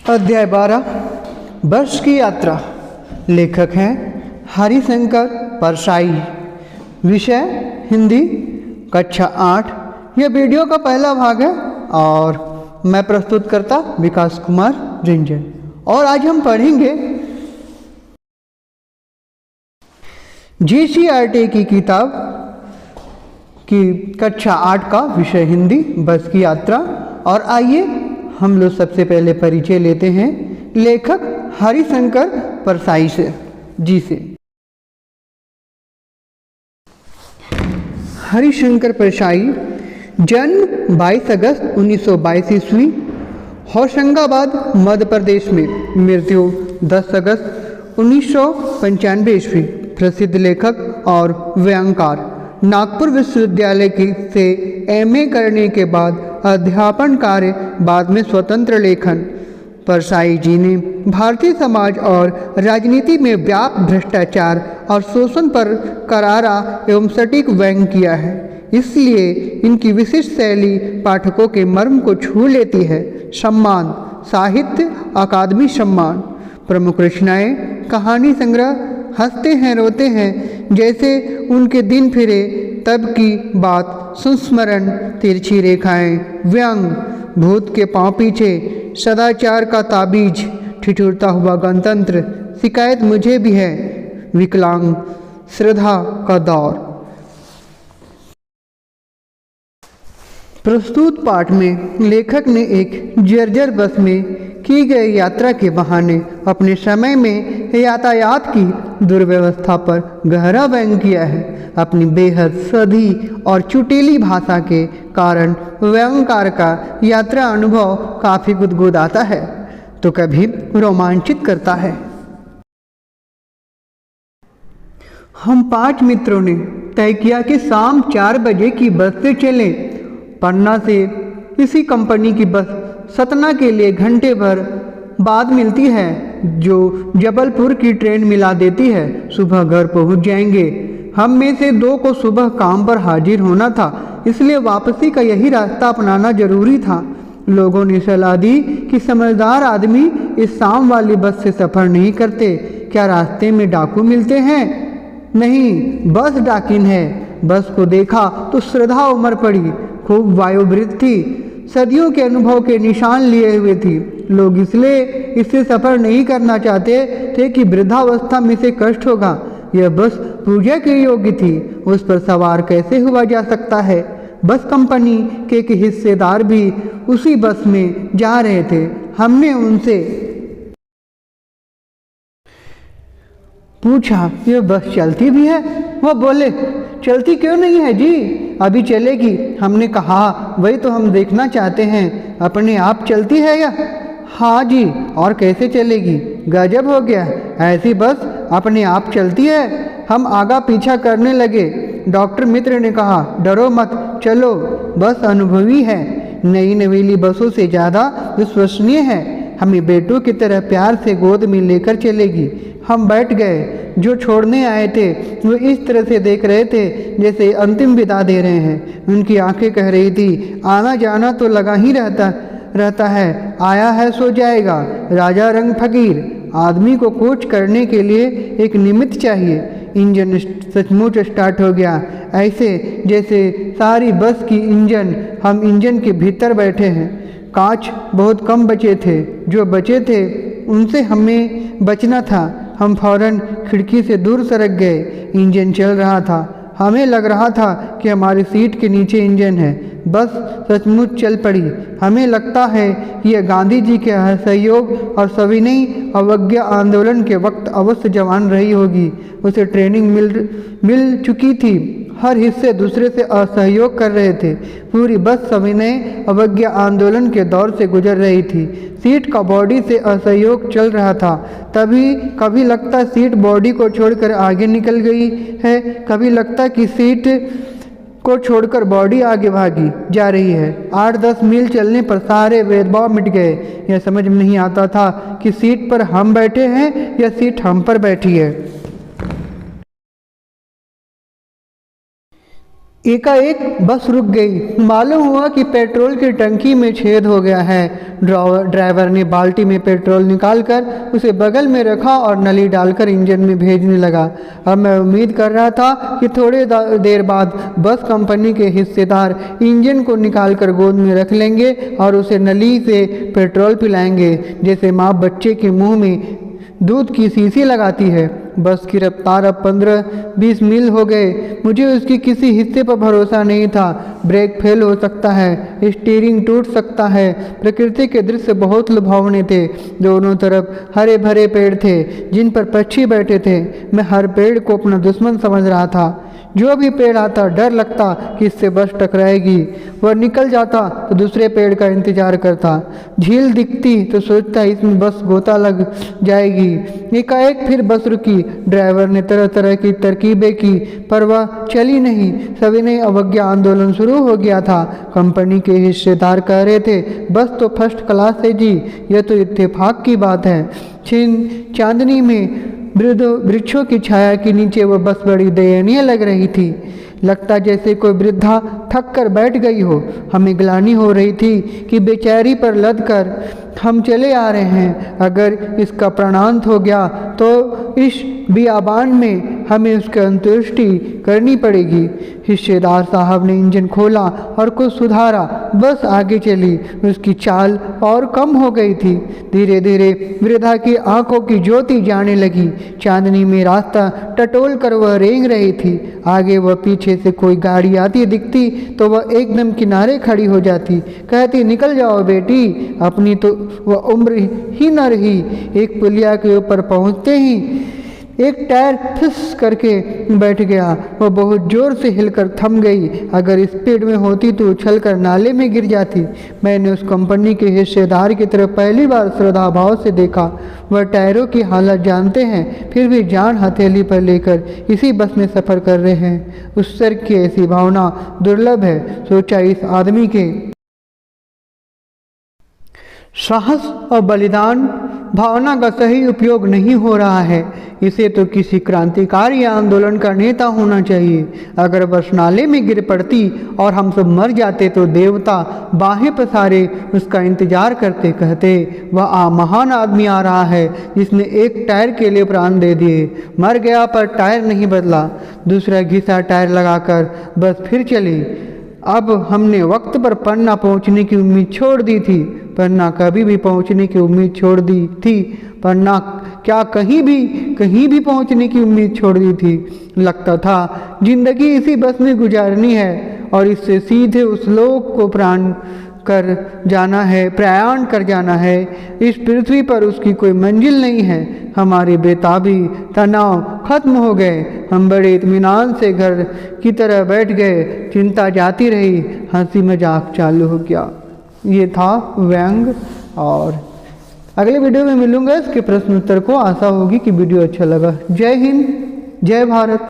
अध्याय 12 वर्ष की यात्रा। लेखक हैं हरिशंकर परसाई। विषय हिंदी, कक्षा 8। यह वीडियो का पहला भाग है और मैं प्रस्तुत करता विकास कुमार रिंजन। और आज हम पढ़ेंगे GCRT की किताब की कक्षा 8 का विषय हिंदी, बस की यात्रा। और आइए हम लोग सबसे पहले परिचय लेते हैं लेखक हरिशंकर परसाई से। हरिशंकर परसाई जन्म 22 अगस्त 1922 ईस्वी, होशंगाबाद मध्य प्रदेश में। मृत्यु 10 अगस्त 1995 ईस्वी। प्रसिद्ध लेखक और व्यंग्यकार। नागपुर विश्वविद्यालय से MA करने के बाद अध्यापन कार्य, बाद में स्वतंत्र लेखन। परसाई जी ने भारतीय समाज और राजनीति में व्याप्त भ्रष्टाचार और शोषण पर करारा एवं सटीक व्यंग्य किया है, इसलिए इनकी विशिष्ट शैली पाठकों के मर्म को छू लेती है। सम्मान: साहित्य अकादमी सम्मान। प्रमुख रचनाएं: कहानी संग्रह हंसते हैं रोते हैं, जैसे उनके दिन फिरे तब की बात, संस्मरण, तिरछी रेखाएं, व्यंग, भूत के पांव पीछे, सदाचार का ताबीज, ठिठुरता हुआ गणतंत्र, शिकायत मुझे भी है, विकलांग, श्रद्धा का दौर। प्रस्तुत पाठ में लेखक ने एक जर्जर बस में की गई यात्रा के बहाने अपने समय में यातायात की दुर्व्यवस्था पर गहरा व्यंग्य किया है। अपनी बेहद सधी और चुटीली भाषा के कारण व्यंग्यकार का यात्रा अनुभव काफ़ी गुदगुदाता है तो कभी रोमांचित करता है। हम 5 मित्रों ने तय किया कि शाम 4 बजे की बस से चलें। पन्ना से इसी कंपनी की बस सतना के लिए घंटे भर बाद मिलती है, जो जबलपुर की ट्रेन मिला देती है। सुबह घर पहुंच जाएंगे। हम में से 2 को सुबह काम पर हाजिर होना था, इसलिए वापसी का यही रास्ता अपनाना जरूरी था। लोगों ने सलाह दी कि समझदार आदमी इस शाम वाली बस से सफ़र नहीं करते। क्या रास्ते में डाकू मिलते हैं? नहीं, बस डाकिन है। बस को देखा तो श्रद्धा उमड़ पड़ी। खूब वायुवृत्त थी, सदियों के अनुभव के निशान लिए हुए थी। लोग इसलिए इससे सफ़र नहीं करना चाहते थे कि वृद्धावस्था में से कष्ट होगा। यह बस पूजा के योग्य थी, उस पर सवार कैसे हुआ जा सकता है? बस कंपनी के एक हिस्सेदार भी उसी बस में जा रहे थे। हमने उनसे पूछा, यह बस चलती भी है? वह बोले, चलती क्यों नहीं है जी, अभी चलेगी। हमने कहा, वही तो हम देखना चाहते हैं, अपने आप चलती है या? हाँ जी, और कैसे चलेगी? गजब हो गया, ऐसी बस अपने आप चलती है। हम आगा पीछा करने लगे। डॉक्टर मित्र ने कहा, डरो मत, चलो, बस अनुभवी है, नई नवेली बसों से ज़्यादा विश्वसनीय है, हमें बेटों की तरह प्यार से गोद में लेकर चलेगी। हम बैठ गए। जो छोड़ने आए थे वो इस तरह से देख रहे थे जैसे अंतिम विदा दे रहे हैं। उनकी आंखें कह रही थी, आना जाना तो लगा ही रहता है, आया है सो जाएगा। राजा रंग फकीर। आदमी को कूच करने के लिए एक निमित्त चाहिए। इंजन सचमुच स्टार्ट हो गया, ऐसे जैसे सारी बस की इंजन। हम इंजन के भीतर बैठे हैं। कांच बहुत कम बचे थे, जो बचे थे उनसे हमें बचना था। हम फौरन खिड़की से दूर सरक गए। इंजन चल रहा था। हमें लग रहा था कि हमारी सीट के नीचे इंजन है। बस सचमुच चल पड़ी। हमें लगता है कि यह गांधी जी के असहयोग और सविनय अवज्ञा आंदोलन के वक्त अवश्य जवान रही होगी। उसे ट्रेनिंग मिल चुकी थी। हर हिस्से दूसरे से असहयोग कर रहे थे। पूरी बस सविनय अवज्ञा आंदोलन के दौर से गुजर रही थी। सीट का बॉडी से असहयोग चल रहा था। तभी कभी लगता सीट बॉडी को छोड़कर आगे निकल गई है, कभी लगता कि सीट को छोड़कर बॉडी आगे भागी जा रही है। 8-10 मील चलने पर सारे भेदभाव मिट गए। यह समझ में नहीं आता था कि सीट पर हम बैठे हैं या सीट हम पर बैठी है। एकाएक बस रुक गई। मालूम हुआ कि पेट्रोल की टंकी में छेद हो गया है। ड्राइवर ने बाल्टी में पेट्रोल निकालकर उसे बगल में रखा और नली डालकर इंजन में भेजने लगा। अब मैं उम्मीद कर रहा था कि थोड़ी देर बाद बस कंपनी के हिस्सेदार इंजन को निकालकर गोद में रख लेंगे और उसे नली से पेट्रोल पिलाएंगे, जैसे माँ बच्चे के मुंह में दूध की शीशी लगाती है। बस की रफ्तार अब 15-20 मील हो गए। मुझे उसकी किसी हिस्से पर भरोसा नहीं था। ब्रेक फेल हो सकता है, स्टीयरिंग टूट सकता है। प्रकृति के दृश्य बहुत लुभावने थे। दोनों तरफ हरे भरे पेड़ थे जिन पर पक्षी बैठे थे। मैं हर पेड़ को अपना दुश्मन समझ रहा था। जो भी पेड़ आता डर लगता कि इससे बस टकराएगी। वह निकल जाता तो दूसरे पेड़ का इंतजार करता। झील दिखती तो सोचता इसमें बस गोता लग जाएगी। एकाएक फिर बस रुकी। ड्राइवर ने तरह तरह की तरकीबें की पर वह चली नहीं। सविनय अवज्ञा आंदोलन शुरू हो गया था। कंपनी के हिस्सेदार कह रहे थे बस तो फर्स्ट क्लास है जी, यह तो इत्तेफाक की बात है। चांदनी में वृक्षों की छाया के नीचे वह बस बड़ी दयनीय लग रही थी। लगता जैसे कोई वृद्धा थक कर बैठ गई हो। हमें ग्लानि हो रही थी कि बेचारी पर लद कर हम चले आ रहे हैं। अगर इसका प्राणांत हो गया तो इस बियाबान में हमें उसकी अंत्येष्टि करनी पड़ेगी। हिस्सेदार साहब ने इंजन खोला और कुछ सुधारा। बस आगे चली। उसकी चाल और कम हो गई थी। धीरे धीरे वृद्धा की आंखों की ज्योति जाने लगी। चांदनी में रास्ता टटोल कर वह रेंग रही थी। आगे वह पीछे से कोई गाड़ी आती दिखती तो वह एकदम किनारे खड़ी हो जाती, कहती निकल जाओ बेटी। अपनी तो वह उम्र ही न रही। एक पुलिया के ऊपर पहुंचते ही एक टायर फिस करके बैठ गया। वह बहुत जोर से हिलकर थम गई। अगर स्पीड में होती तो उछलकर नाले में गिर जाती। मैंने उस कंपनी के हिस्सेदार की तरफ पहली बार श्रद्धा भाव से देखा। वह टायरों की हालत जानते हैं, फिर भी जान हथेली पर लेकर इसी बस में सफ़र कर रहे हैं। उस सर की ऐसी भावना दुर्लभ है। सोचा इस आदमी के साहस और बलिदान भावना का सही उपयोग नहीं हो रहा है। इसे तो किसी क्रांतिकारी या आंदोलन का नेता होना चाहिए। अगर बस नाले में गिर पड़ती और हम सब मर जाते तो देवता बाहें पसारे उसका इंतजार करते, कहते वह महान आदमी आ रहा है जिसने एक टायर के लिए प्राण दे दिए। मर गया पर टायर नहीं बदला। दूसरा घिसा टायर लगाकर बस फिर चली। अब हमने वक्त पर पन्ना पहुंचने की उम्मीद छोड़ दी थी। पन्ना कभी भी पहुंचने की उम्मीद छोड़ दी थी। पन्ना क्या कहीं भी पहुंचने की उम्मीद छोड़ दी थी। लगता था जिंदगी इसी बस में गुजारनी है और इससे सीधे उस लोक को प्रयाण कर जाना है। इस पृथ्वी पर उसकी कोई मंजिल नहीं है। हमारी बेताबी तनाव खत्म हो गए। हम बड़े इत्मीनान से घर की तरह बैठ गए। चिंता जाती रही, हंसी मजाक चालू हो गया। ये था व्यंग। और अगले वीडियो में मिलूंगा इसके प्रश्न उत्तर को। आशा होगी कि वीडियो अच्छा लगा। जय हिंद, जय भारत।